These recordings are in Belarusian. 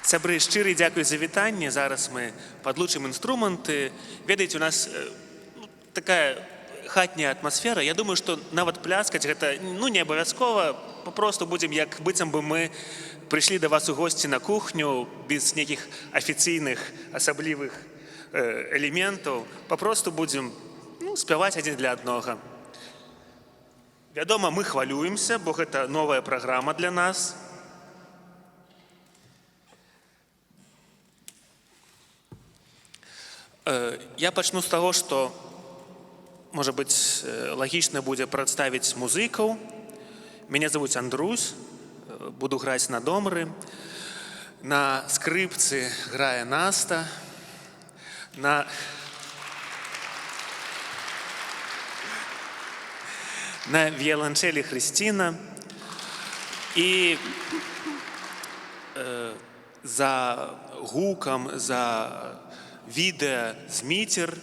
Сябры, шчыры дзякуй за вітанне. Зараз мы падлучым інструменты. Ведаеце, у нас такая хатняя атмасфера. Я думаю, што нават пляскаць гэта не абавязкова. Папросту будзем, як быццам бы мы прыйшлі да вас у госці на кухню без нейкіх афіцыйных асаблівых элементаў. Папросту будзем спяваць адзін для аднога. Вядома, мы хвалюемся, бо гэта новая праграма для нас. Я пачну з таго, што, можа быць, лагічна будзе прадставіць музыкаў. Мяне завуць Андрусь, буду граць на домры. На скрыпцы грае Наста. На віяланчэлі Хрысціна. І за гукам, за відэа Зміцер.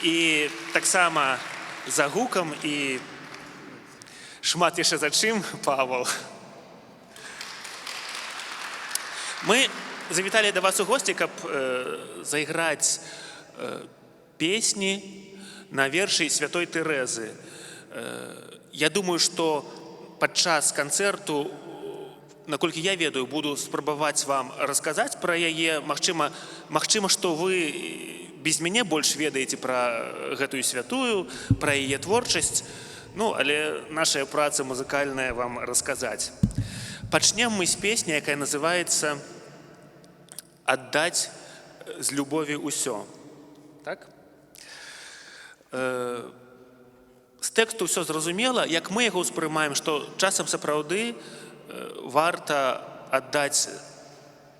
І таксама за гукам і шмат яшчэ за чым Павал. Мы завіталі да вас у госці, каб зайграць песні на вершы святой Тэрэзы. Я думаю, што падчас канцэрту, наколькі я ведаю, буду спрабаваць вам расказаць пра яе. Магчыма, што вы без мяне больш ведаеце пра гэтую святую, пра яе творчасць, але наша праца музыкальная вам расказаць. Пачнем мы з песні, якая называецца «Аддаць з любові ўсё». Так? З тэксту ўсё зразумела, як мы яго ўспрымаем, што часам сапраўды варта аддаць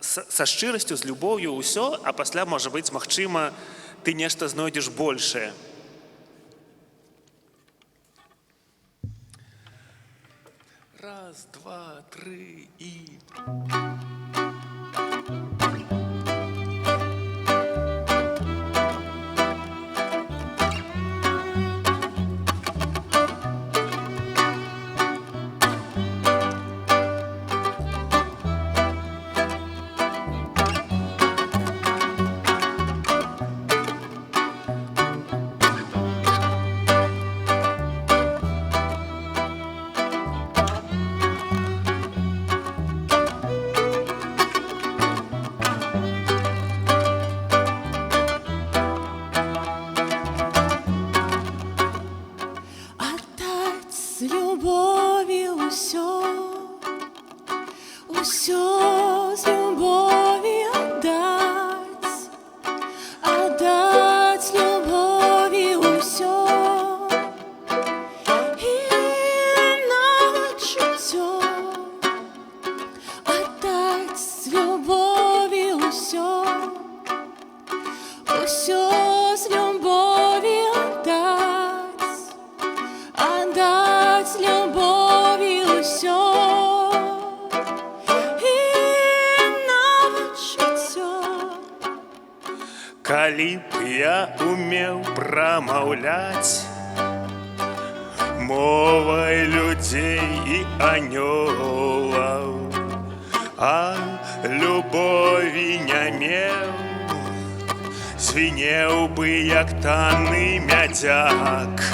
са шчырасцю, з любоўю ўсё, а пасля, можа быць, магчыма, ты нешта знойдзеш большае. Раз, два, тры і... Калі б я умеў прамаўляць мовай людзей і анёлаў, а любові не меў, звінеў бы, як танны мядзяк,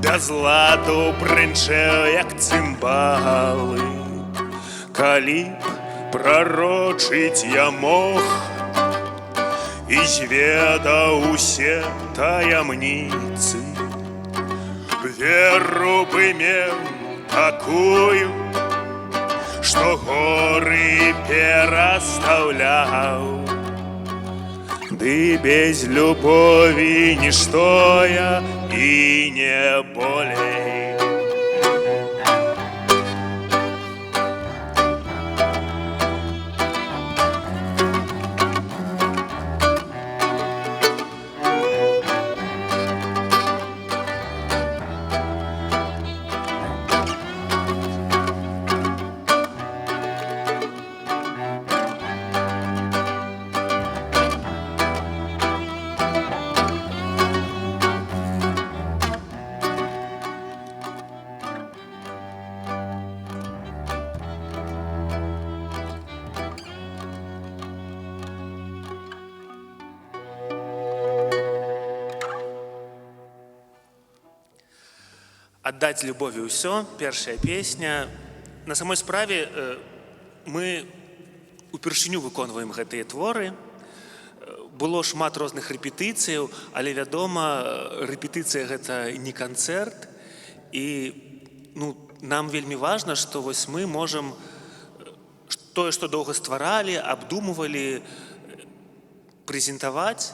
без ладу брынчэў, як цымбалы. Калі б прарочыць я мог і зведаў усе таямніцы, веру бы меў такую, што горы перастаўляў. Ды без любові нішто я і не болей. Аддаць любові ўсё, першая песня. На самой справе мы упершыню выконваем гэтыя творы. Было шмат розных рэпетыцыяў, але, вядома, рэпетыцыя гэта не канцэрт. І нам вельмі важна, што вось мы можам тое, што доўга стваралі, абдумывалі, прэзентаваць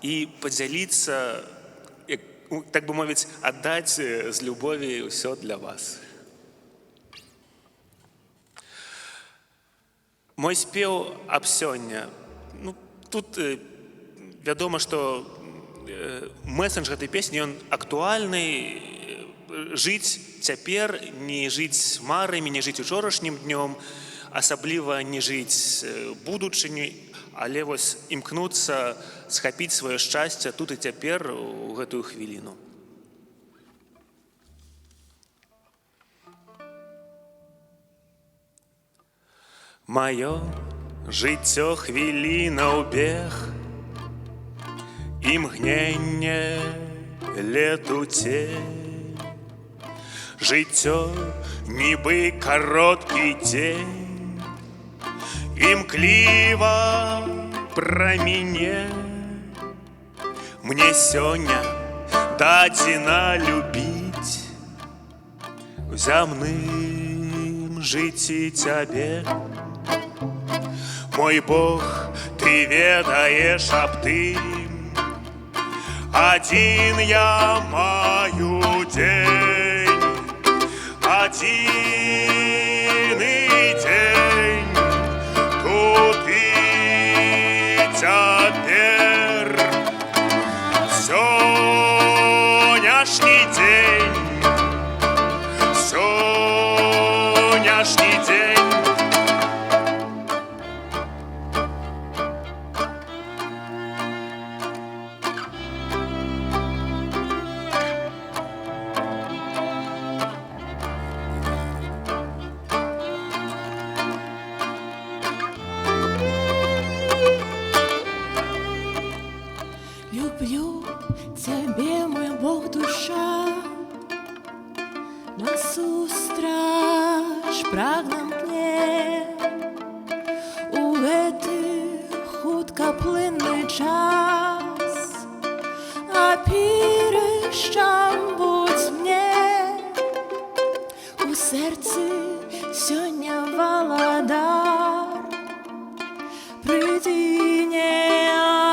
і падзяліцца, так бы мовіць, аддаць з любові ўсё для вас. Мой спеў аб сёння. Тут вядома, што месседж гэтай песні, ён актуальны. Жыць цяпер, не жыць марамі, не жыць учорашнім днём, асабліва не жыць будучыні, але вось імкнуцца схапіць сваё шчасце тут і цяпер у гэтую хвіліну. Маё жыццё хвіліна ў бег, імгненне летуцень. Жыццё нібы кароткі дзень, імкліва праміне. Мне сёння дадзена любіць у зямным жыцці цябе. Мой Бог, ты ведаеш аб тым, адзін я маю дзень, адзіны дзень, тут і цяпер. Сённяшні дзень, сённяшні дзень. Люблю цябе, мой Бог, душа, насустрач прагна мне у гэты хуткаплынны час. Апірышчам будзь мне у сэрцы сёння валадар. Прыйдзі, не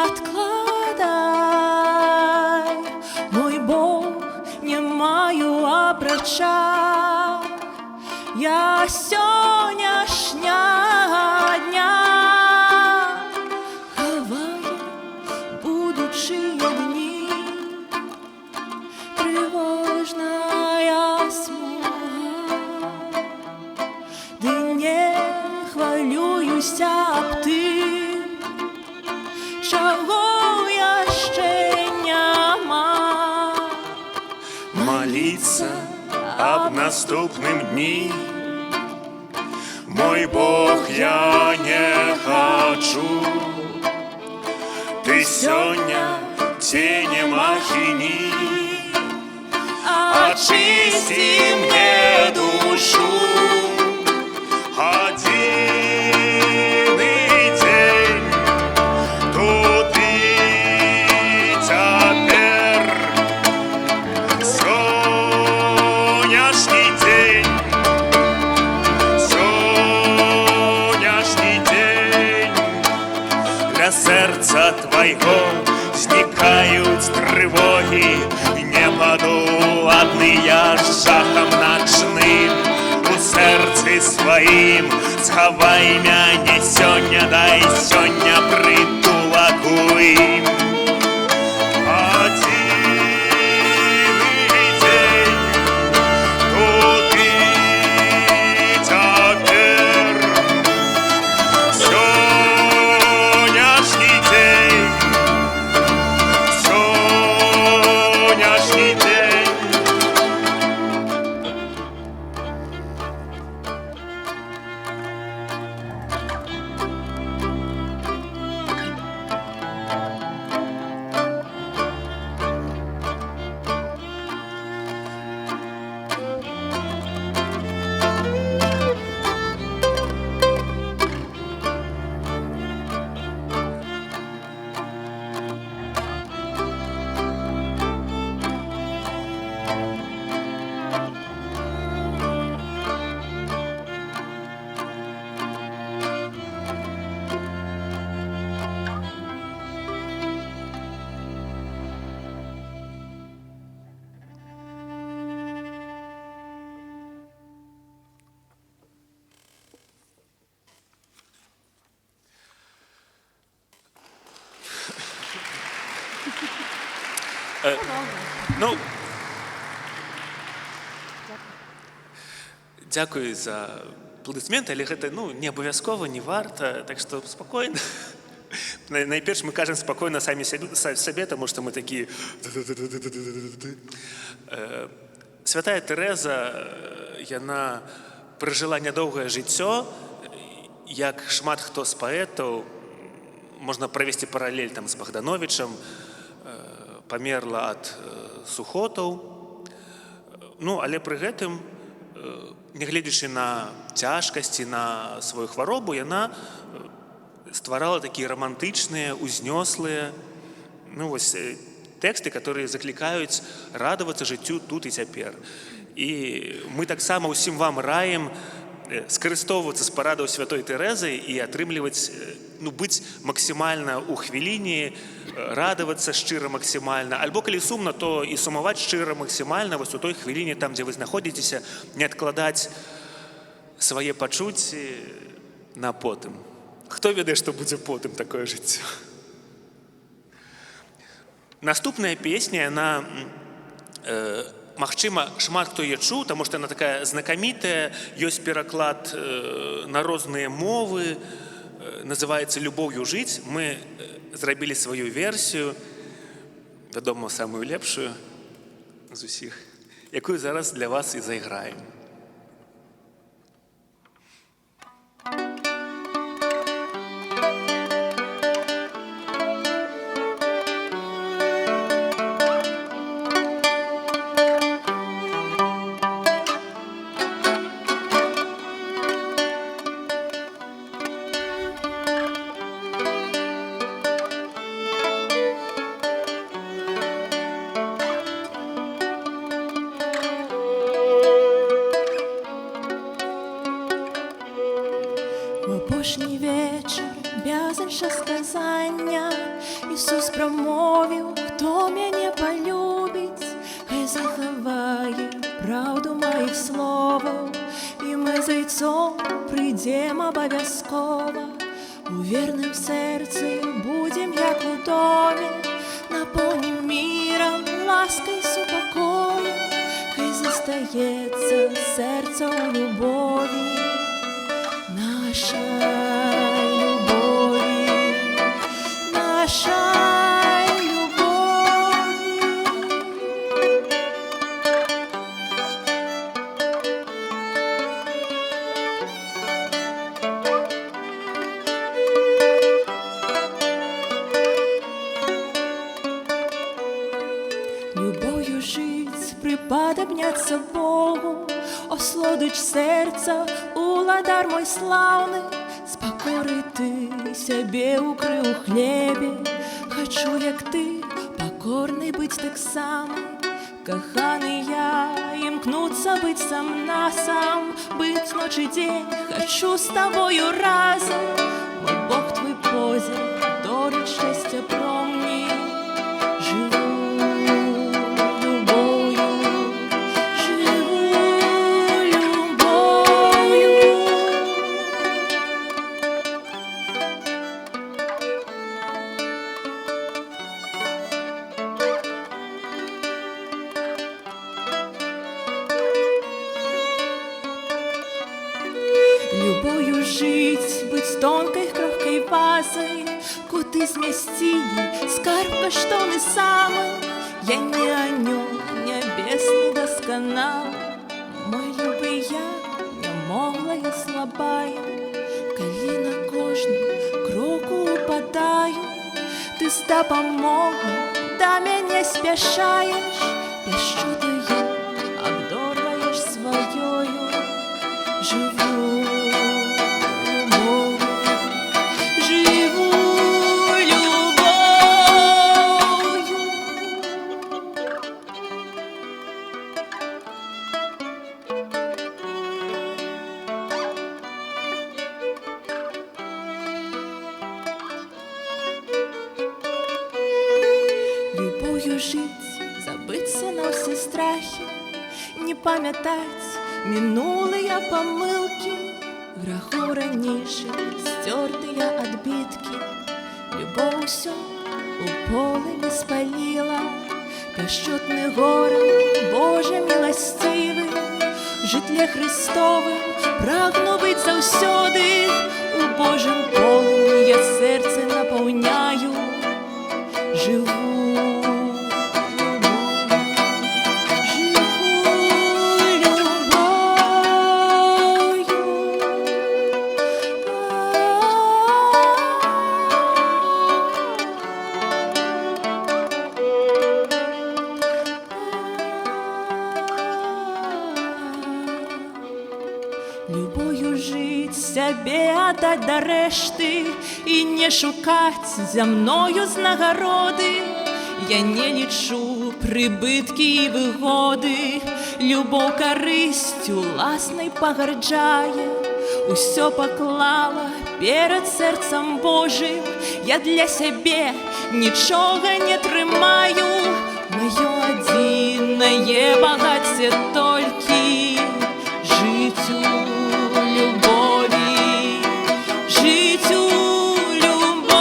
адкладай, мой Бог, не маю апрача я сённяшняга дня. Хавае будучыя дні, трывожная смуга, ды не хвалююся аб тым, чаго яшчэ няма. Маліцца аб наступным дні, мой Бог, я не хачу. Ты сёння цені махіні, ачысці мне душу. Адзіны дзень, тут і цяпер. Сённяшні дзень, сённяшні дзень. Для сэрца твайго знікаюць трывогі, не падуладныя з жахам начным. У сэрцы сваім схавай мяне сёння, дай сёння прытулак у ім. Адзіны дзень, тут і цяпер. Сённяшні дзень, сённяшні дзень. Ну, дзякую за аплодысменты, але гэта не абавязкова, не варта, так што спакойна. Найперш мы кажам спакойна самі сабе, таму што мы такі. Святая Тэрэза, яна пражыла нядоўгае жыццё, як шмат хто з паэтаў, можна правесці паралель там з Богдановичам, памерла ад сухотаў. Але пры гэтым, нягледзячы на цяжкасці, на сваю хваробу, яна стварала такія романтычныя, узнёслыя тэксты, которые заклікаюць радавацца жыццю тут і цяпер. І мы таксама ўсім вам раім скарыстоўвацца з парадаў святой Тэрэзы і атрымліваць, быць максімальна ў хвіліне, радавацца шчыра максімальна. Альбо калі сумна, то і сумаваць шчыра максімальна вось у той хвіліне, там, дзе вы знаходзіцеся, не адкладаць свае пачуцці на потым. Хто ведае, што будзе потым такое жыццё? Наступная песня, яна, магчыма, шмат хто яе чуў, таму што яна такая знакамітая, ёсць пераклад на розныя мовы, называецца «Любоўю жыць». Мы зрабілі сваю версію, вядома, самую лепшую з усіх, якую зараз для вас і зайграем. У апошні вечар, без інша сказання, Ісус прамовіў, хто мяне палюбіць, хай захавае праўду маіх словаў, і мы з айцом прыйдзем абавязкова. У верным сэрцы будзем, як у доме, напоўнім мірам, ласкай, супакоем, хай застаецца сэрца ў любові. Нашай любові, нашай любові. Любов'ю жить, приподобняться Богу, ослодич серця, уладар мой славний, з покори ти себе укрив у хлібі. Хочу, як ти, покорний быть так само, коханий я, імкнуться быть сам на сам, быть ночь и день, хочу с тобою разом. Мой Бог твой позір, дорить щастя про мені, живу. Любою жить, быть тонкой, крохкой вазой, куты змясцілі, скарб каштоўны самы. Я не анёл, нябесны дасканал, мой любы я, нямоглая, слабая, калі на кожным кроку упадаю, ты з дапамогай да мяне спяшаеш, пяшчотаю абдорваеш сваёю. Живу любов'ю, живу любов'ю. Любов'ю жить, забыться на все страхи, не памятать минулые помылки, граху ранейших стертые отбитки. Любовь все у полымя спалила, Пяшчотны горад, Боже міласцівы, жытле Христовым прагну быць заўсёды. У Божым полымі я сэрца напаўняю, жыву. Любою жыць, сябе аддаць да рэшты і не шукаць зямною знагароды. Я не лічу прыбыткі і выгоды, любоў карысцю уласнай пагарджае. Усё паклала перад сэрцам Божым, я для сябе нічога не трымаю. Маё адзінае багацце толькі жыць у любові, жыць у любові.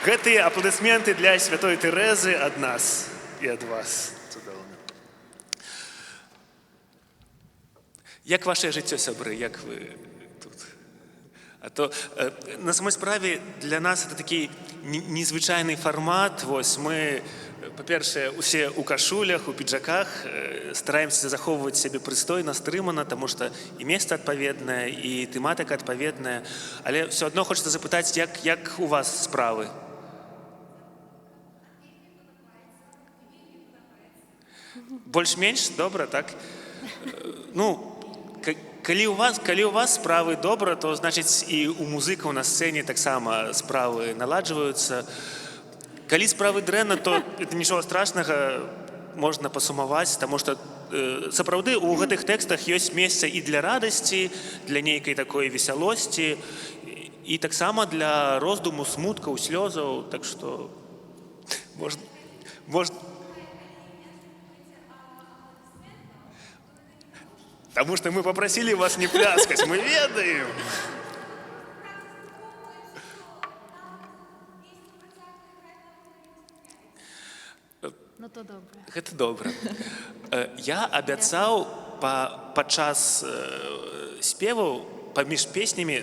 Гэтыя апладысменты для святой Тэрэзы ад нас і ад вас. Цудоўна. Як вашае жыццё, сябры, як вы тут? А то на самой справе для нас это такі незвычайны фармат. Вось мы, па-першае, усе ў кашулях, у піджаках, стараемся захоўваць сябе прыстойна, стрымана, таму што і месца адпаведнае, і тэматыка адпаведная. Але ўсё адно хочацца запытаць, як у вас справы? Больш-менш добра, так? Ну, калі у вас справы добра, то значыць і у музыкаў на сцэне таксама справы наладжваюцца. Калі справы дрэнна, то это нічога страшнага, можна пасумаваць, таму што сапраўды у гэтых тэкстах ёсць месца і для радасці, для нейкай такой весялосці, і таксама для роздуму, смуткаў, слёзаў, так што можна. Таму што мы папрасілі вас не пляскаць, мы ведаем. Ну то добра. Гэта добра. Я абяцаў падчас спеваў, паміж песнямі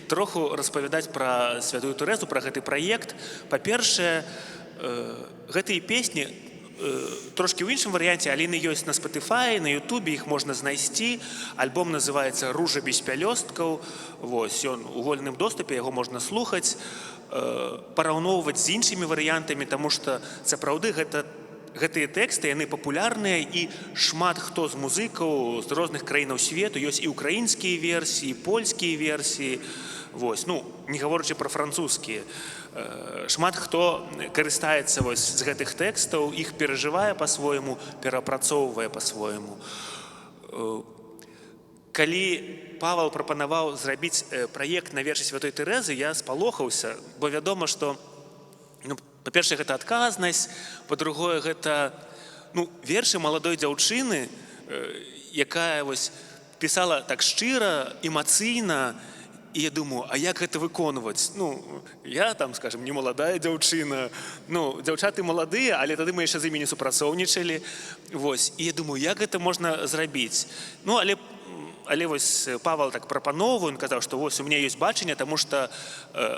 троху распавядаць пра святую Тэрэзу, пра гэты праект. Па-першае, гэтыя песні трошки ў іншым варыянце, але яны ёсць на Spotify, на Ютубе, іх можна знайсці. Альбом называецца «Ружа без пялёсткаў». Вось, ён у вольным доступе, яго можна слухаць, параўноўваць з іншымі варыянтамі, таму што сапраўды гэтыя тэксты, яны папулярныя, і шмат хто з музыкаў з розных краінаў свету, ёсць і ўкраінскія версіі, і польскія версіі, вось, ну, не гаворачы пра французскія. Шмат хто карыстаецца з гэтых тэкстаў, іх перажывае па-свойму, перапрацоўвае па-свойму. Калі Павал прапанаваў зрабіць праект на вершы святой Тэрэзы, я спалохаўся, бо вядома, што, па-першае, гэта адказнасць, па-другое, гэта вершы маладой дзяўчыны, якая пісала так шчыра, эмацыйна. І я думаю, а як гэта выконваць? Я там, скажем, не маладая дзяўчына, дзяўчаты маладыя, але тады мы яшчэ з імі не супрацоўнічалі. І я думаю, як гэта можна зрабіць? Але Павал так прапановваў, ён казаў, што у мяне ёсць бачанне, таму што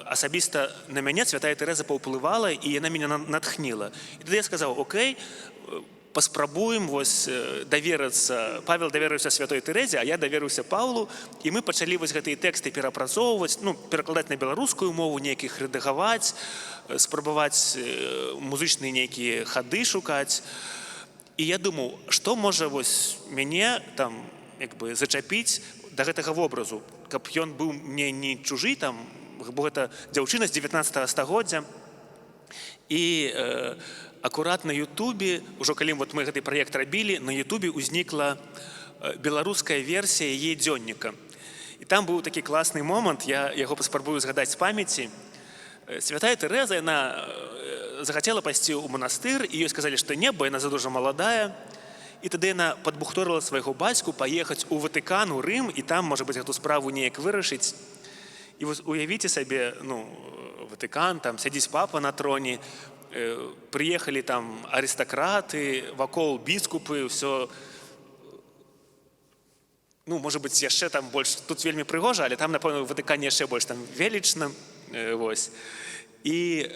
асабіста на мяне святая Тэрэза паўплывала, і яна мяне натхніла. І тады я сказаў, окей, паспрабуем даверыцца. Павел даверыўся святой Тэрэзе, а я даверыўся Паўлу, і мы пачалі гэтыя тэксты перапрацоўваць, перакладаць на беларускую мову, нейкіх рэдагаваць, спрабаваць музычныя нейкія хады шукаць. І я думаў, што можа мяне там зачапіць да гэтага вобразу, каб ён быў мне не чужы, бо гэта дзяўчына з 19 стагоддзя. І акурат на Ютубе, ужо калі вот мы гэты праект рабілі, на Ютубе ўзнікла беларуская версія яе дзённіка. І там быў такі класны момант, я яго паспрабую згадаць з памяці. Святая Тэрэза, яна захацела пайсці ў манастыр, і ёй сказалі, што не, бо яна задужа маладая. І тады яна падбухторыла свайго бацьку паехаць у Ватыкан, у Рым, і там, можа быць, гэту справу неяк вырашыць. І вось уявіце сабе, Ватыкан, там сядзіць папа на троне, прыехалі там арыстакраты, вакол біскупы, ўсё. Можа быць, яшчэ там больш, тут вельмі прыгожа, але там, напэўна, у Ватыкане яшчэ больш там велічна. І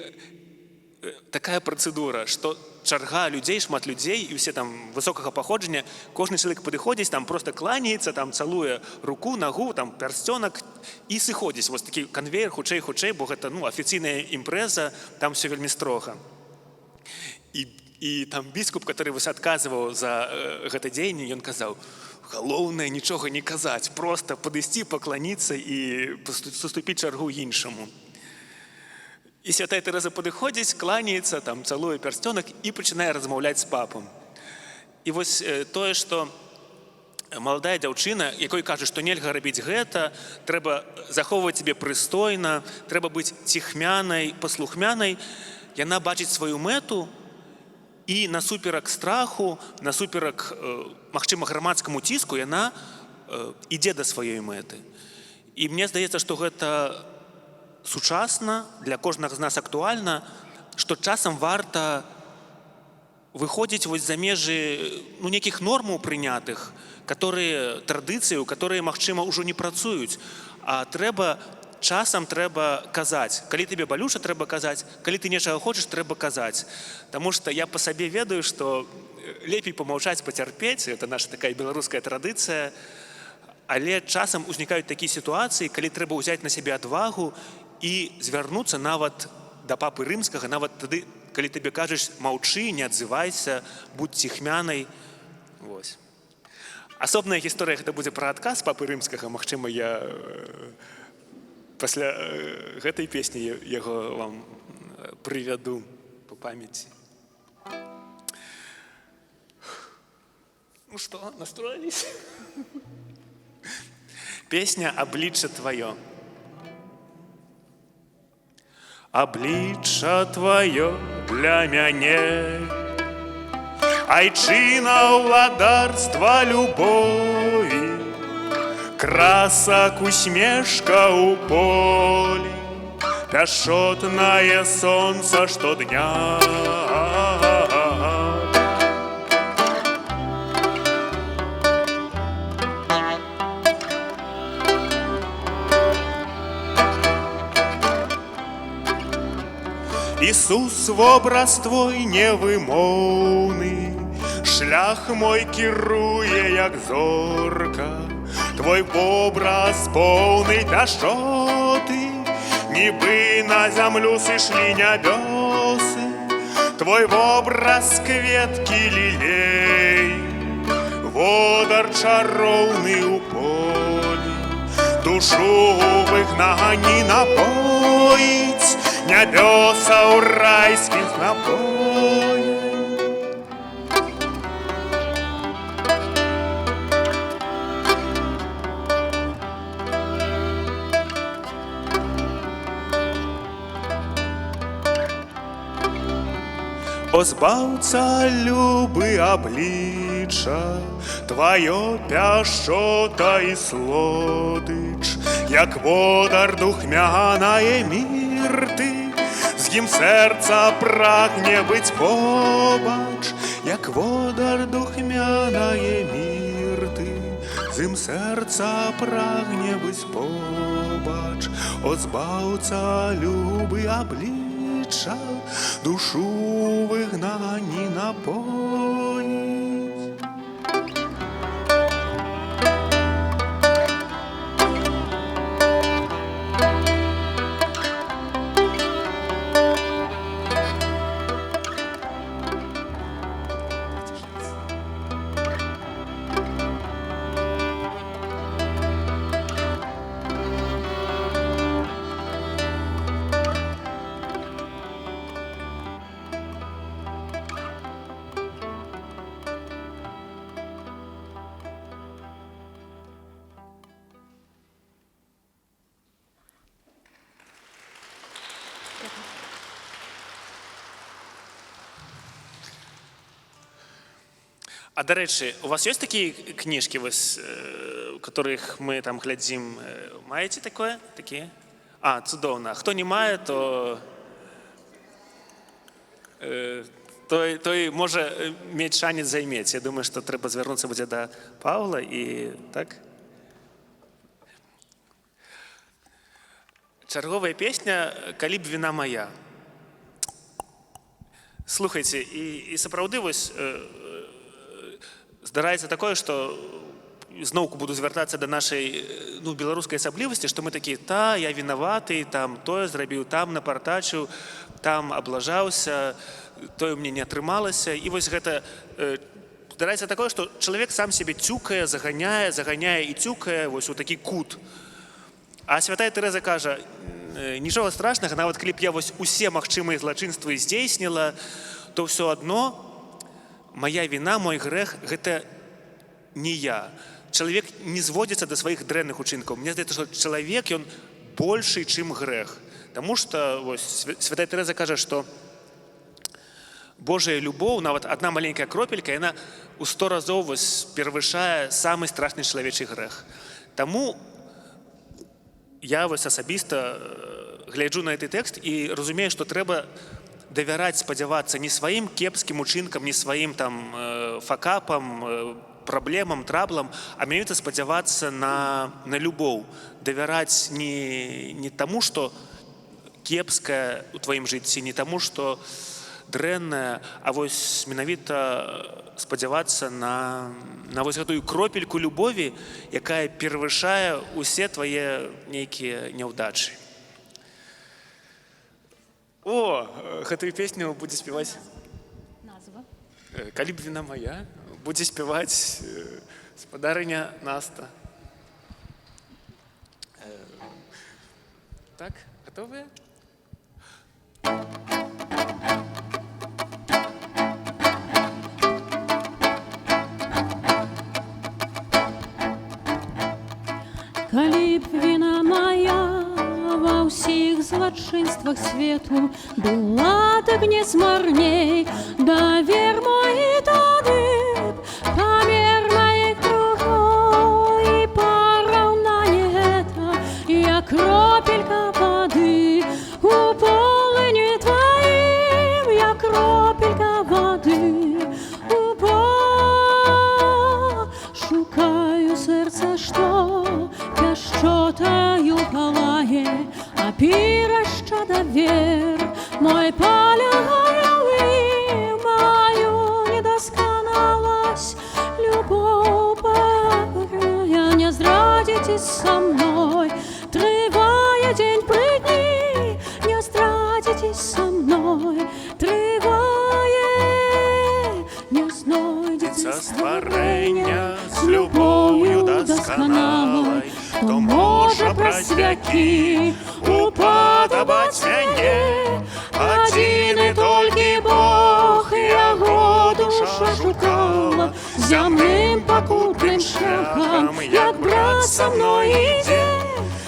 такая працэдура, што чарга людзей, шмат людзей, і ўсе там высокага паходжання, кожны чалавек падыходзіць, там проста кланяецца, там цалуе руку, нагу, там пярсцёнак і сыходзіць. Вось такі канвеер, хутчэй, бо гэта афіцыйная імпрэза, там все вельмі строга. І там біскуп, который вось адказваў за гэта дзеянне, ён казаў: галоўнае нічога не казаць, проста падысці, пакланіцца і суступіць чаргу іншаму. І святая Тэрэза падыходзіць, кланяецца, там цалуе пярсцёнак і пачынае размаўляць з папам. І вось тое, што маладая дзяўчына, якой кажа, што нельга рабіць гэта, трэба захоўваць сябе прыстойна, трэба быць ціхмянай, паслухмянай, яна бачыць сваю мэту, і насуперак страху, насуперак, магчыма, грамадскаму ціску, яна ідзе да сваёй мэты. І мне здаецца, што гэта сучасна, для кожнага з нас актуальна, што часам варта выходзіць вось за межы нейкіх нормаў прынятых, традыцыяў, которые, магчыма, ўжо не працуюць, а часам трэба казаць. Калі табе балюча, трэба казаць, калі ты нечага хочаш, трэба казаць. Таму што я па сабе ведаю, што лепей памаўчаць, пацярпець, это наша такая беларуская традыцыя, але часам узнікаюць такія сітуацыі, калі трэба ўзяць на сябе адвагу і звярнуцца нават да папы рымскага, нават тады, калі табе кажаш: маўчы, не адзывайся, будь ціхмянай. Вось. Асобная гісторыя гэта будзе пра адказ папы рымскага, магчыма, я пасля гэтай песні яго вам прывяду па памяці. Што, настроились? Песня «Обличчя твое». Обличчя твое для мяне, айчына ўладарства любові, красак усмешка ў полі, пяшчотнае сонца штодня. Ісус, вобраз твой невымоўны, шлях мой кіруе, як зорка. Твой вобраз поўны пяшчоты, нібы на зямлю сышлі нябёсы. Твой вобраз кветкі лілей, водар чароўны ў полі, душу выгнані напоіць, нябёса ў райскіх напоях. О збаўца любы аблічча, тваё пяшчота і слодыч, як водар духмянае мірты, з ім сэрца прагне быць побач, як водар духмянае мірты, з ім сэрца прагне быць побач. О збаўца любы аблічча, душу выгнані напоіць. А до речі, у вас є такі книжки, ось, которых ми там глядзім? Маєте таке? Такі? А, цудоўна. Хто не мае, то той може мець шанец займець. Я думаю, што трэба звярнуцца будзе да Паўла і так. Чарговая песня «Калі б віна моя». Слухайце, і сапраўды вось здараецца такое, што зноўку буду звяртацца да нашай беларускай асаблівасці, што мы такія, я вінаваты, там тое зрабіў, там напартачыў, там аблажаўся, тое мне не атрымалася. І вось гэта здараецца такое, што чалавек сам сябе цюкае, заганяе і цюкае вось у такі кут. А святая Тэрэза кажа, нічога страшнага, нават калі б я вось усе магчымыя злачынствы здзейсніла, то ўсё адно моя віна, мой грэх, гэта не я. Чалавек не зводзіцца да сваіх дрэнных учынкаў. Мне здаецца, што чалавек, ён большы, чым грэх. Таму што вось святая Тэрэза кажа, што Божая любоў, нават адна маленькая кропелька, яна ў 100 разоў вось перавышае самы страшны чалавечы грэх. Таму я вось асабіста гляджу на гэты тэкст і разумею, што трэба давяраць, спадзявацца не сваім кепскім учынкам, не сваім там факапам, праблемам, траблам, а менавіта спадзявацца на любоў. Давяраць не таму, што кепскае ў тваім жыцці, не таму, што дрэннае, а вось менавіта спадзявацца на вось гэтую кропельку любові, якая перавышае усе твае нейкія няўдачы. О, гэтую песню будзе спяваць... Назва. «Калі б віна моя» будзе спяваць спадарыня Наста. Так, готовыя? Калі б віна моя ва ўсіх злачынствах свету была так не змарней, давер мой тады б памер маіх кругоў і параўнанне гэта, як кропелька вады у полыні тваім, як кропелька вады у шукаю сэрца, што пяшчотаю палае, а пірашча давер мой палягае ў ім, маю недасканаласць, любоў пакорная, не здрадзіце са мной, трывае дзень пры дні, не здрадзіце са мной, трывае, не знойдзеце стварэння з любоўю дасканалай, хто можа праз вякі упадабаць мяне. Адзіны толькі Бог, яго душа шукала зямным пакутным шляхам, як брат са мной ідзе,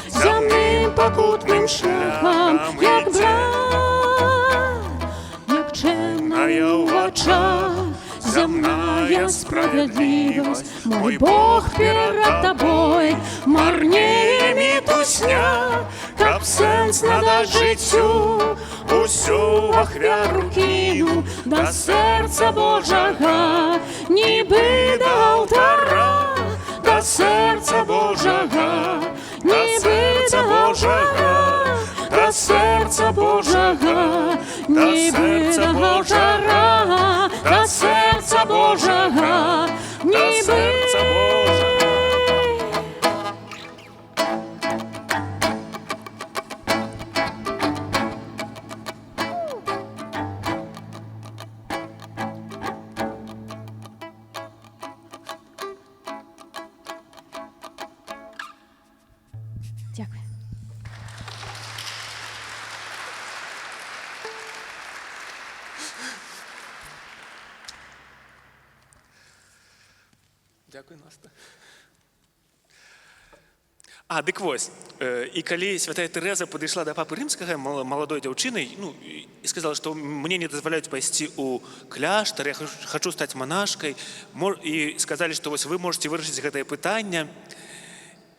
зямным пакутным шляхам, як брат, нікчэмная ў вачах зямная справядлівасць, мой Бог перад табой, марнее мітусня, каб сэнс надаць жыццю, усю ахвяру кіну да сэрца Божага, нібы да алтара, да сэрца Божага, нібы да Божага, да сэрца Божага, нібы да алтара, да сэрца Божага, нібы Дякую. Дякую, Наста. Дык вось. І калі святая Тэрэза падышла да папы рымскага маладой дзяўчынай, і сказала, што мне не дазваляюць пайсці ў кляштар, я хачу стаць манашкай, і сказалі, што вось вы можете вырашыць гэтае пытанне.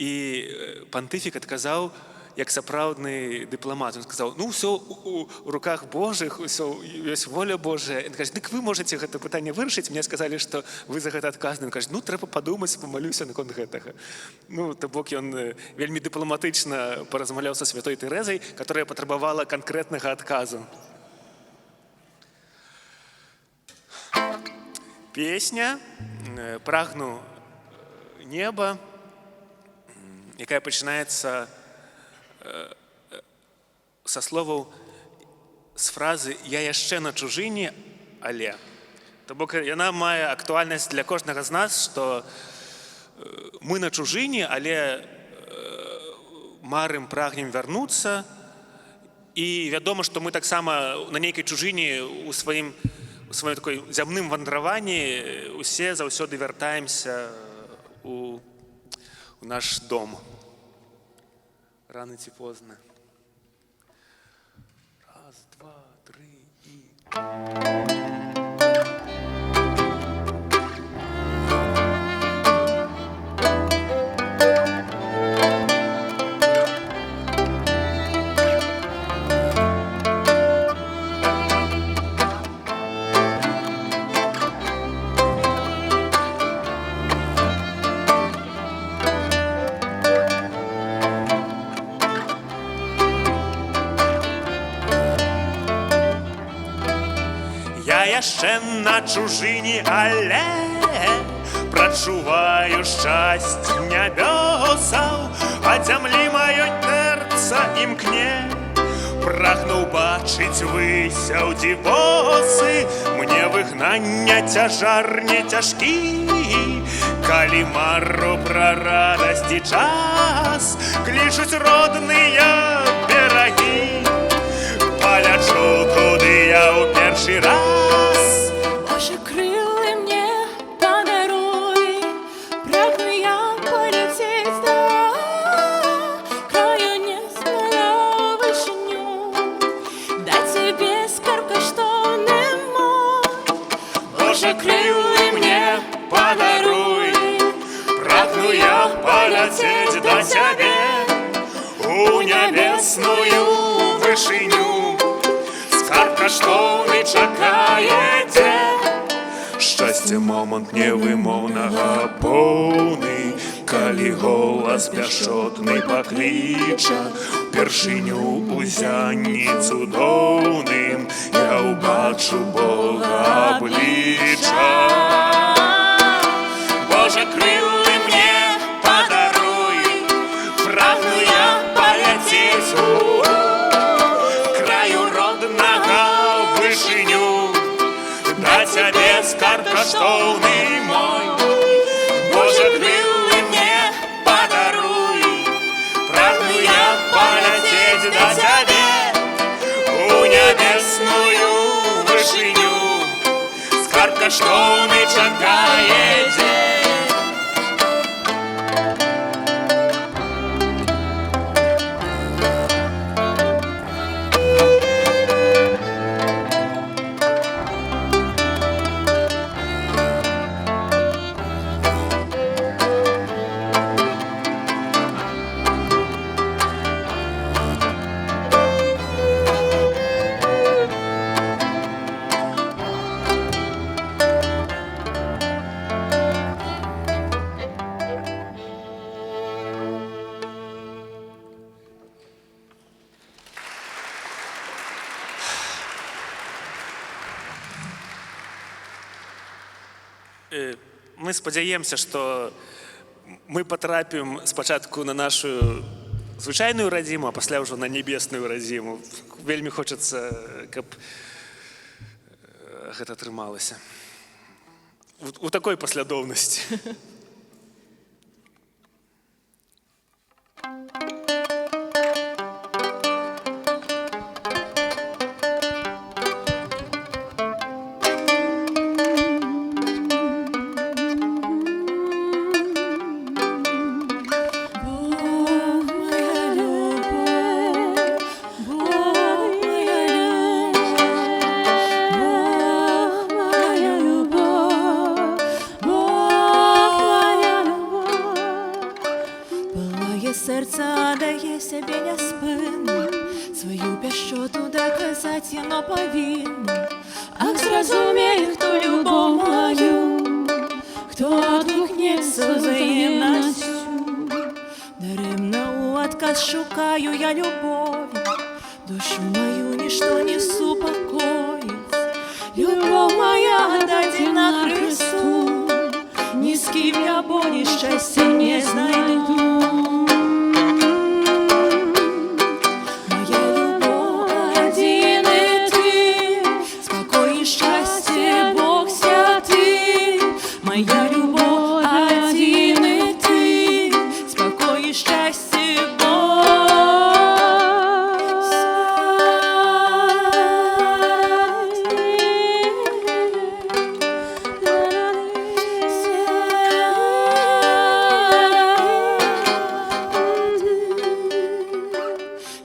І пантыфік адказаў, як сапраўдны дыпламат. Ён сказаў, ўсё у руках Божых, усё ёсць воля Божая. Ён кажа, дык вы можете гэта пытанне вырашыць. Мне сказалі, што вы за гэта адказны. Ён кажа, трэба падумаць, памалюся наконт гэтага. То бок ён вельмі дыпламатычна паразмаўляў са святой Тэрэзай, которая патрабавала канкрэтнага адказу. Песня «Прагну неба», якая пачынаецца са словаў, з фразы «Я яшчэ на чужыне, але». То бок яна мае актуальнасць для кожнага з нас, што мы на чужыне, але марым, прагнем вярнуцца. І вядома, што мы таксама на нейкай чужыне у сваім такой зямным вандраванні усе заўсёды вяртаемся у наш дом. Рано ці позна. Раз, два, три і... Яшчэ на чужыне, але прачуваю шчасце нябёсаў, ад зямлі маёй тэрца імкне. Прагнуў бачыць высяўдзі восы, мне выгнання цяжар не цяжкі. Калі мару пра радасці час, клічуць родныя берагі. Палячу туды я ў першы раз. Боже, крылы мне подаруй, прагну я полететь до краю незнаного вышиню, дать тебе скарб коштовный мой. Боже, крылы мне подаруй, прагну я полететь до Тебе у небесную вышиню. Скарб коштовный чакаеце, шчасце момант невымоўнага поўны, калі голас пяшчотны пакліча, першыню у зянні цудоўным я ўбачу Бога аблічча. Боже, крылы мне подаруй, прагну я полететь у краю роднага вышыню, дать Тебе скарб коштовный мой. Боже, крылы мне подаруй, прагну я полететь до Тебе у небесную вышыню. Скарб коштовный чакаеце. Мы спадзяемся, што мы патрапім спачатку на нашу звычайную радзіму, а пасля ўжо на небесную радзіму. Вельмі хочацца, каб гэта атрымалася. У такой паслядоўнасці. серце дає себе няспинно, свою пяшчоту доказать яно повинно. Ах, зразумее, хто любов мою, хто адгукнецца взаємністю. Даремно у отказ шукаю я любові, душу мою ничто не супокоїть. Любов моя отдадена Христу, ни с кем я боли счастья не знайду. Моя любовь один и ты, спокой и счастье Бог святый. Моя любовь один и ты, спокой и счастье Бог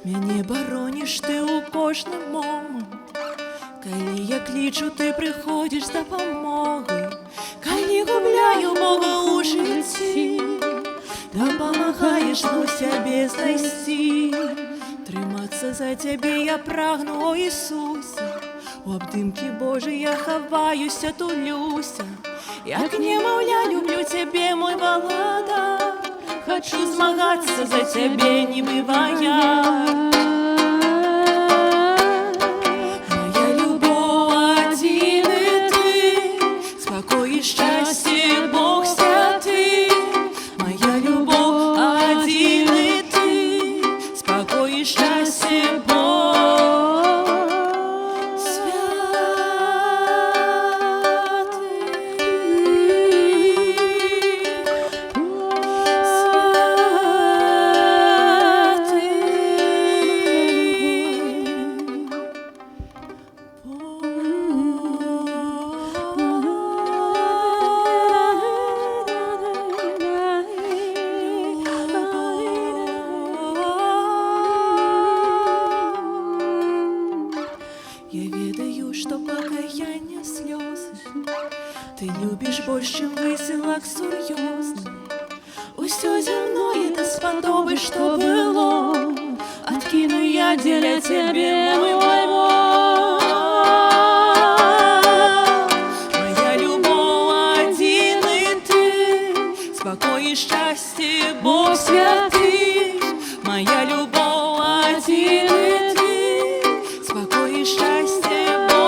Мяне бароніш ты у кожны момант. Калі я клічу, ты прыходзіш з дапамогай. Калі губляю Бога ў жыцці, дапамагаеш ну сябе знайсці. Трымацца за цябе я прагну, о Ісусе. У абдымкі Божай я хаваюся, тулюся. Як немаўля люблю цябе, мой валадар. Хочу змагацца за цябе, не бывая. Моя любовь один и ты, спокой и счастье Бог святый. Моя любовь один и ты, спокой и счастье Бог Я ведаю, что покаяние слезы ты любишь больше, чем веселок сур'ёзны. Усё земное даспадобы, что было, откину я дзеля цябе, мой Бог. Моя любовь один и ты, спокой и счастье Бог святый. Моя любовь один и ты, спокой и счастье Бог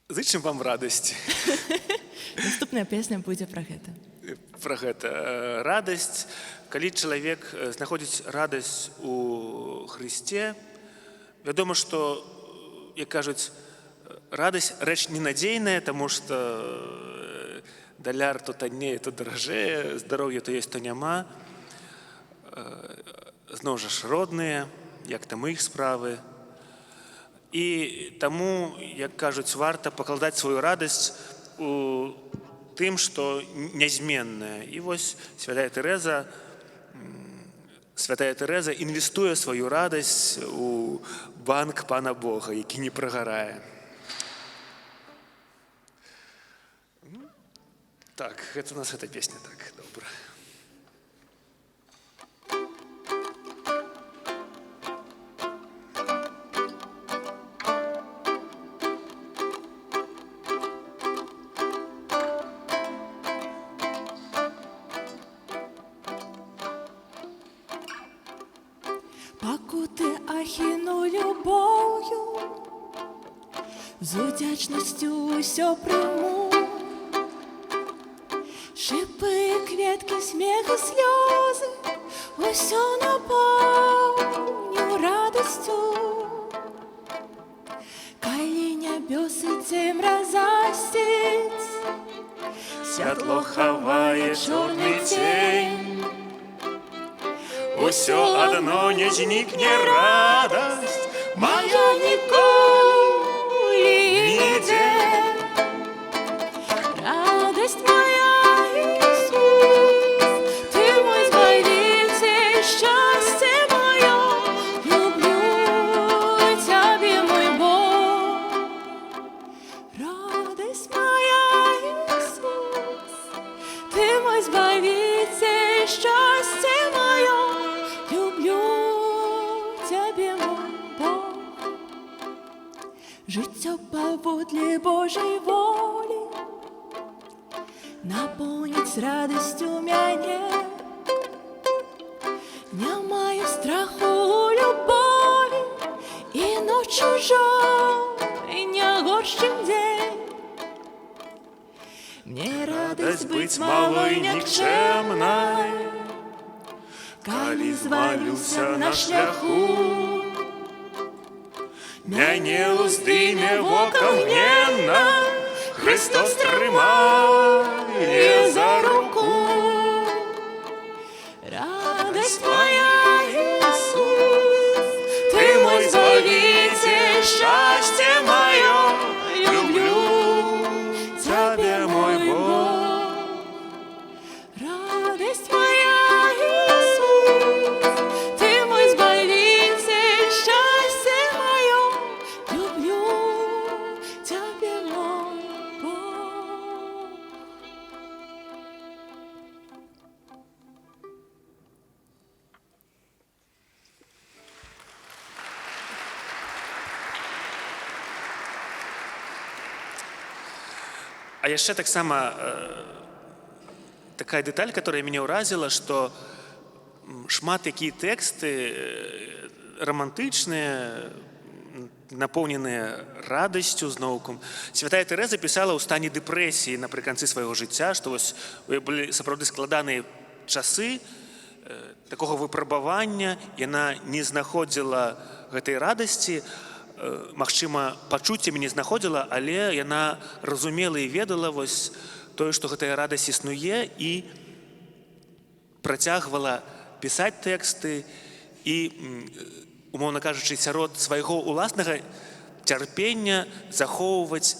Зычым вам радасці. Наступная песня будзе пра гэта. Пра гэта радасць. Калі чалавек знаходзіць радасць у Хрысце, вядома, што, як кажуць, радасць рэч ненадзейная, таму што даляр то таннее, то даражэе, здароўе то ёсць, то няма. Зноў жа ж родныя, як там іх справы. І таму, як кажуць, варта пакладаць сваю радасць у тым, што нязменнае. І вось святая Тэрэза інвестуе сваю радасць у банк Пана Бога, які не прагарае. Так, гэта у нас гэта песня, так, добра. з удячністю усьо прийму. Шипи, кветки, сміх і сльози, усьо наповню радостю. Калі нябёсы цемра засціць, Святло хавае чорны цень. Усё адно не знікне радасць моя ніколі нідзе. Радость моя, Иисус, Ты мой Избавитель, счастье мое, люблю Тебя, мой Бог. Радость моя, Иисус, Ты мой Избавитель, счастье мое, люблю Тебя, мой Бог. Жыццё паводле Божьей воли наполнить радостью мяне. Не маю страху любови и ночь чужой, не горш, чем день. Мне радость быть малой никчемной, калі звалюся на шляху. Мяне уздыме вока гненна, Христос трымае за руку. Радость моя, Иисус, Ты мой Избавитель, счастье мое, люблю Тебя, мой Бог. Радость моя, Иисус, Ты мой Избавитель, счастье мое, люблю Тебя, мой Бог. А яшчэ таксама такая дэталь, которая мяне ўразіла, што шмат якія тэксты рамантычныя, напоўненыя радасцю зноўку. Святая Тэрэза пісала ў стане дэпрэсіі напрыканцы свайго жыцця, што вось былі сапраўды складаныя часы такога выпрабавання, яна не знаходзіла гэтай радасці, магчыма, пачуццямі не знаходзіла, але яна разумела і ведала вось тое, што гэтая радасць існуе, і працягвала пісаць тэксты і, умоўна кажучы, сярод свайго ўласнага цярпення захоўваць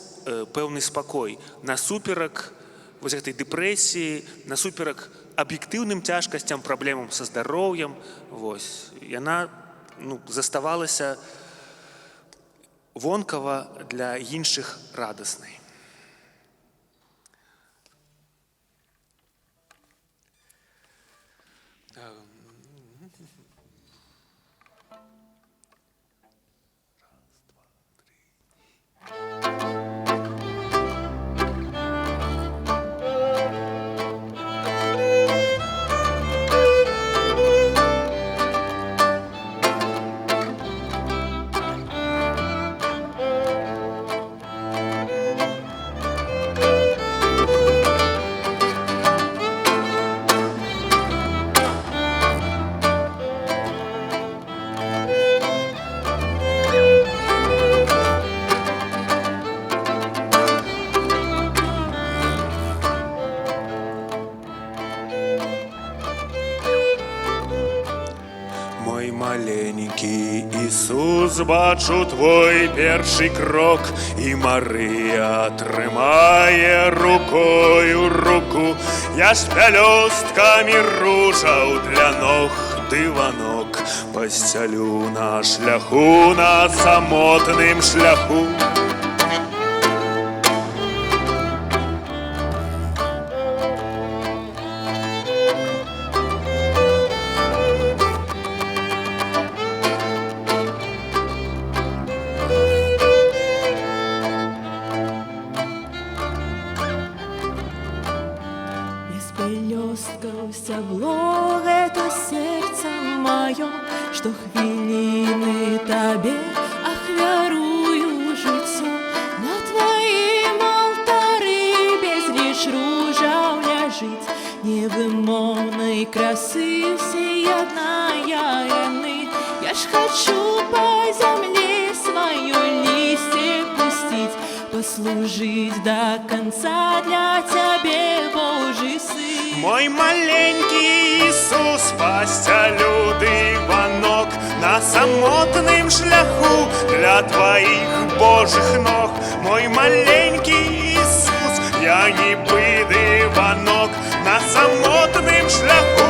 пэўны спакой насуперак вось гэтай дэпрэсіі, насуперак аб'ектыўным цяжкасцям, праблемам са здароўем. Вось яна заставалася вонкава для іншых радаснай. Мой маленький Ісус, бачу твой перший крок, і Марія тримає рукою руку. Я ж пелюстками ружав для ног диванок, постелю на шляху, на самотним шляху. Пелёсткаў сцябло гэта сердце маё, што хвіліны табе ахвярую жыццё. красы всеядная яны. Я ж хочу по земле свое листья пустить, послужить до конца для Тебе, Божий Сын. Мой маленький Ісус, пастя люди ванок на самотним шляху для Твоих Божих ног. Мой маленький Ісус, я ніби диванок на самотним шляху.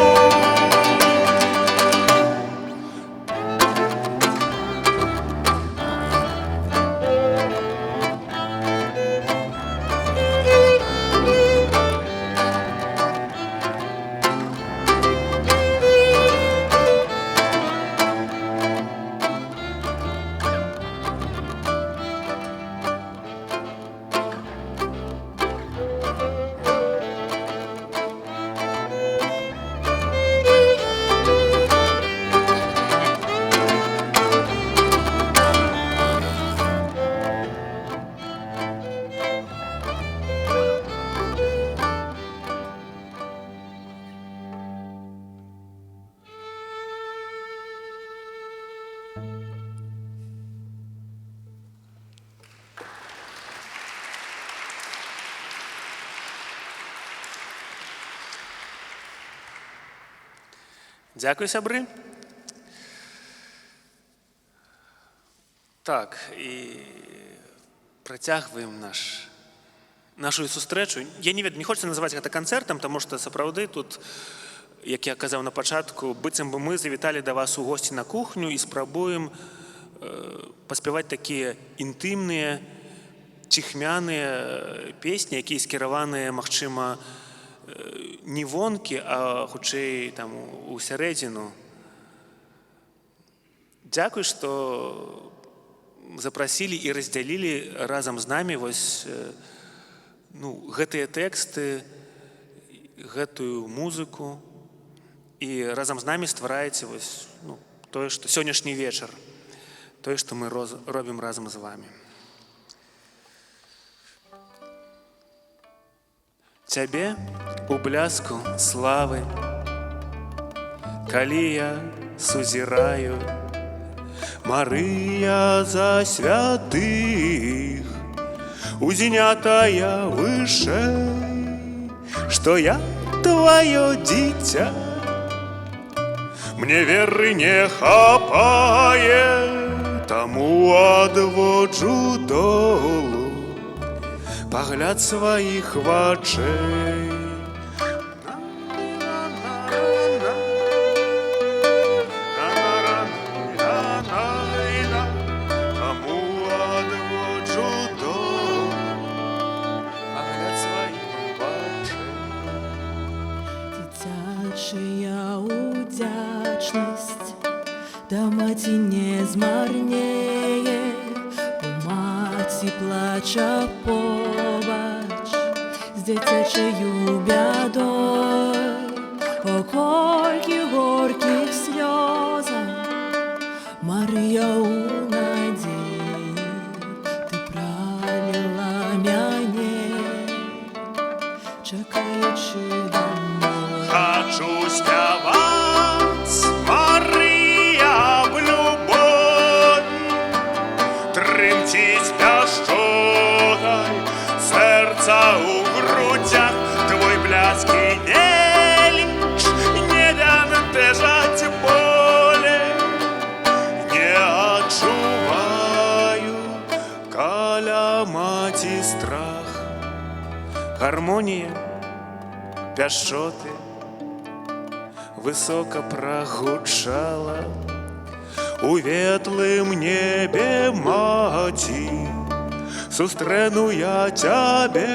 Дякую, сябры. Так, і працягваем нашу сустрэчу. Я не ведаю, не хочацца называць гэта канцэртам, таму што сапраўды тут, як я казаў на пачатку, быццам бы мы завіталі да вас у госці на кухню і спрабуем паспяваць такія інтымныя, ціхмяныя песні, якія скіраваныя, магчыма, не вонкі, а хутчэй там у сярэдзіну. Дзякуй, што запрасілі і раздзялілі разам з намі вось гэтыя тэксты, гэтую музыку, і разам з намі ствараеце вось тое, што сённяшні вечар, тое, што мы робім разам з вамі. Цябе у бляску славы, калі я сузіраю, Марыя за святых, узнятая вышэй, што я твоё дзіця. Мне веры не хапае, таму адводжу долу пагляд сваіх вачэй. Таму адводжу долу пагляд сваіх вачэй. Дзіцячая удзячнасць да маці не змарнее, бо маці плача побач з дзіцячаю бядой. О, колькі горкіх слёзаў, Марыя, у надзеі ты праліла мяне, чакаючы дамой. Хачу спяваць, Марыя, в любовь, трымціць пяшчотай сэрца ў грудзях, твой бляск і неміч не бянтэжаць боле. Не адчуваю каля маці страх, гармонія пяшчоты высока прагучала у ветлым небе, маці. Сустрэну я цябе,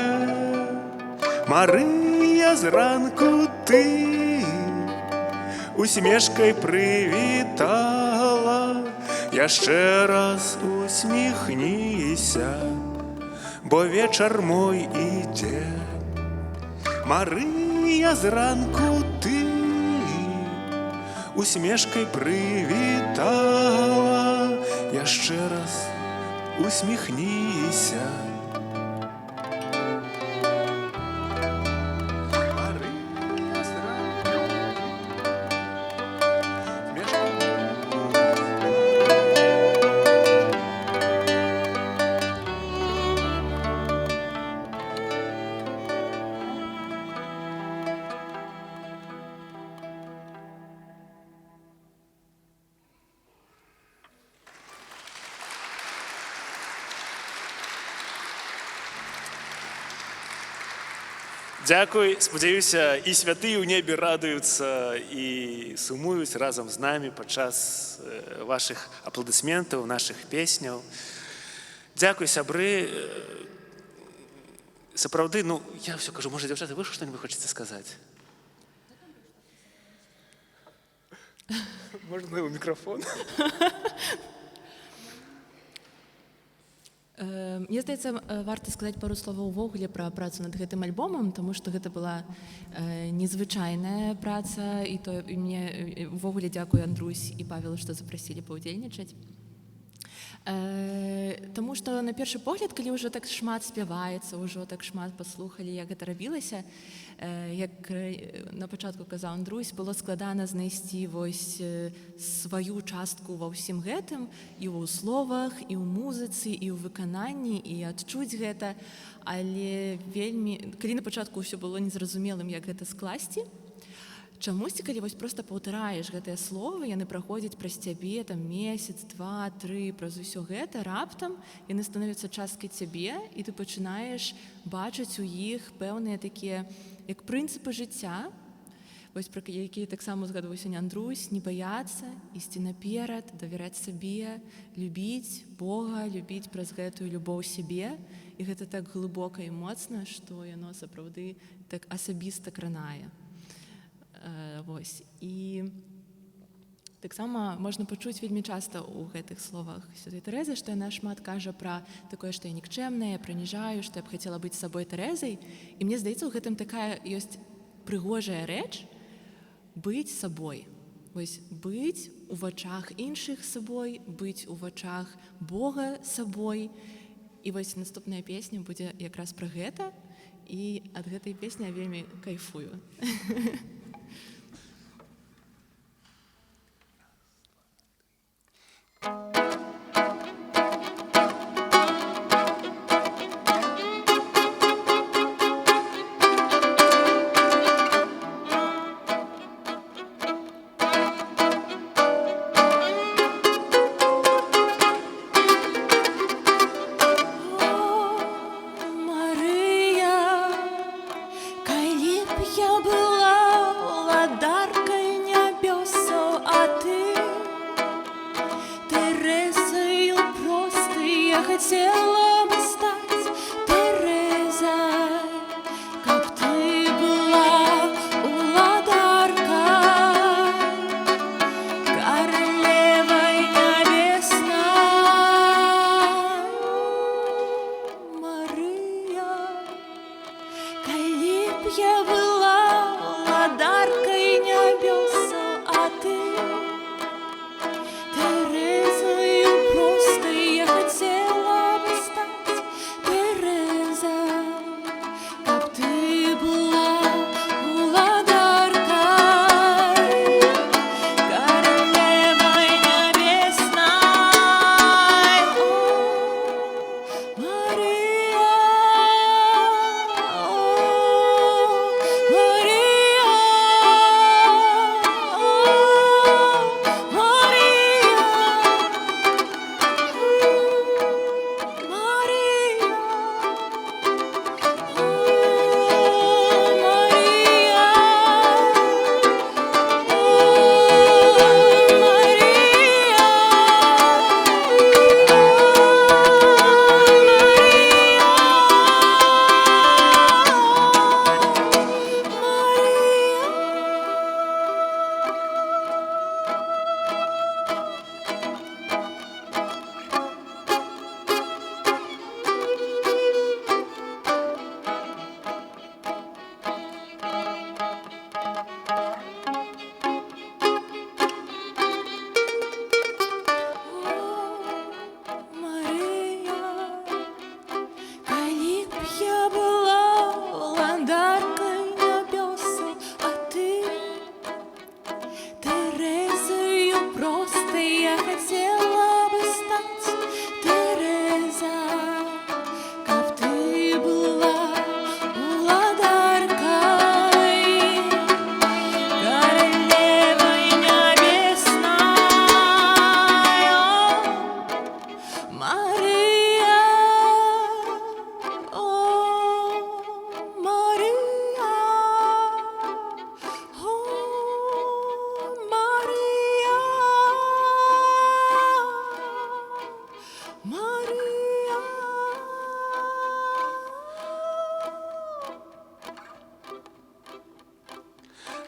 Марыя, зранку ты усмешкай прывітала. Яшчэ раз усміхніся, бо вечар мой ідзе. Марыя, зранку ты усмешкай прывітала. Яшчэ раз усміхніся. Марыя, зранку Дзякуй, спадзяюся, і святыя ў небе радуюцца і сумуюць разам з намі падчас вашых апладысментаў, нашых песняў. Дзякуй, сябры. Сапраўды, ну, я ўсё кажу, можа, дзяўчаты, вы што-небудзь хочаце сказаць? Можна ў мікрафон? Мне здаецца, варта сказаць пару словаў увогуле пра працу над гэтым альбомам, таму што гэта была незвычайная праца, і мне увогуле дзякую Андрусь і Павелу, што запрасілі паўдзельнічаць. Таму што на першы погляд, калі ўжо так шмат спяваецца, ўжо так шмат паслухалі, як гэта рабілася, як на пачатку казаў Андрусь, было складана знайсці вось сваю частку ва ўсім гэтым, і ў словах, і ў музыцы, і ў выкананні, і адчуць гэта, але вельмі, калі на пачатку ўсё было незразумелым, як гэта скласці, чамусьці, калі вось проста паўтараеш гэтыя словы, яны праходзяць праз цябе там месяц, 2, 3, праз усё гэта, раптам яны становяцца часткай цябе, і ты пачынаеш бачыць у іх пэўныя такія, як прынцыпы жыцця, вось пра якія таксама узгадваў сёння Андрусь, не баяцца, ісці наперад, давяраць сабе, любіць Бога, любіць праз гэтую любоў сябе, і гэта так глыбока і моцна, што яно сапраўды так асабіста кранае. Вось. І таксама можна пачуць вельмі часта ў гэтых словах святой Тэрэзы, што яна шмат кажа пра такое, што я нікчэмная, я прыніжаю, што я б хацела быць сабой Тэрэзай. І мне здаецца, у гэтым такая ёсць прыгожая рэч быць сабой. Вось быць у вачах іншых сабой, быць у вачах Бога сабой. І вось наступная песня будзе якраз пра гэта, і ад гэтай песні я вельмі кайфую. Хотела бы стать Терезой, как ты была уладарка, королевой небесной. Мария, коли б я была уладаркой небеса, а ты Терезою просто я хотела бы стать.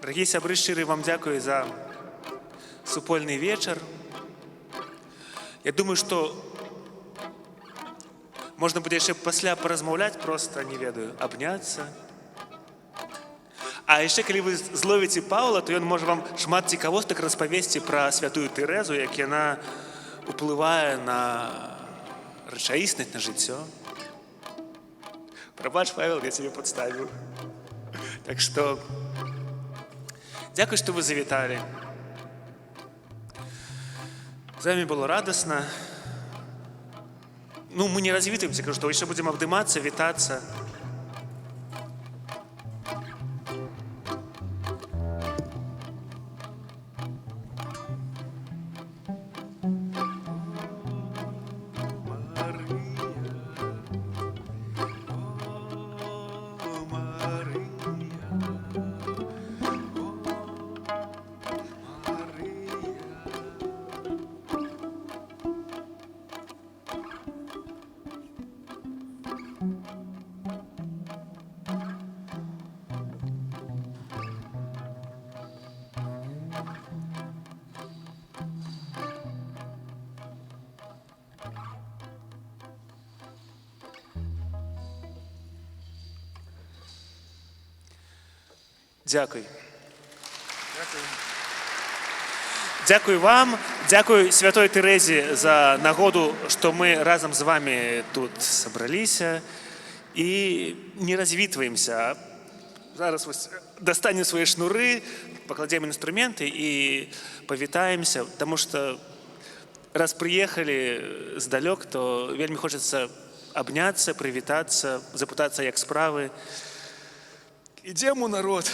Дорогі сябры, шчыры вам дзякую за супольны вечар. Я думаю, што можна будзе яшчэ пасля паразмаўляць, проста, не ведаю, абняцца. А яшчэ, калі вы зловіце Паўла, то ён можа вам шмат цікавостак распавесці пра святую Тэрэзу, як яна уплывае на рэчаіснасць, на жыццё. Прабач, Павел, я цябе падставіў. Так што, дзякуй, што вы завіталі. З вами было радасна. Ну, мы не развітаемся, кажу, што яшчэ будзем абдымацца, вітацца. Дякую. Дякую вам, дякую Святой Тэрэзе за нагоду, што мы разам з вами тут сабраліся і не развітваемся. Зараз вось дастанем свае шнуры, пакладзем інструменты і павітаемся, таму што раз прыехалі здалёк, то вельмі хочацца абняцца, прывітацца, запытацца, як справы. Ідзем у народ.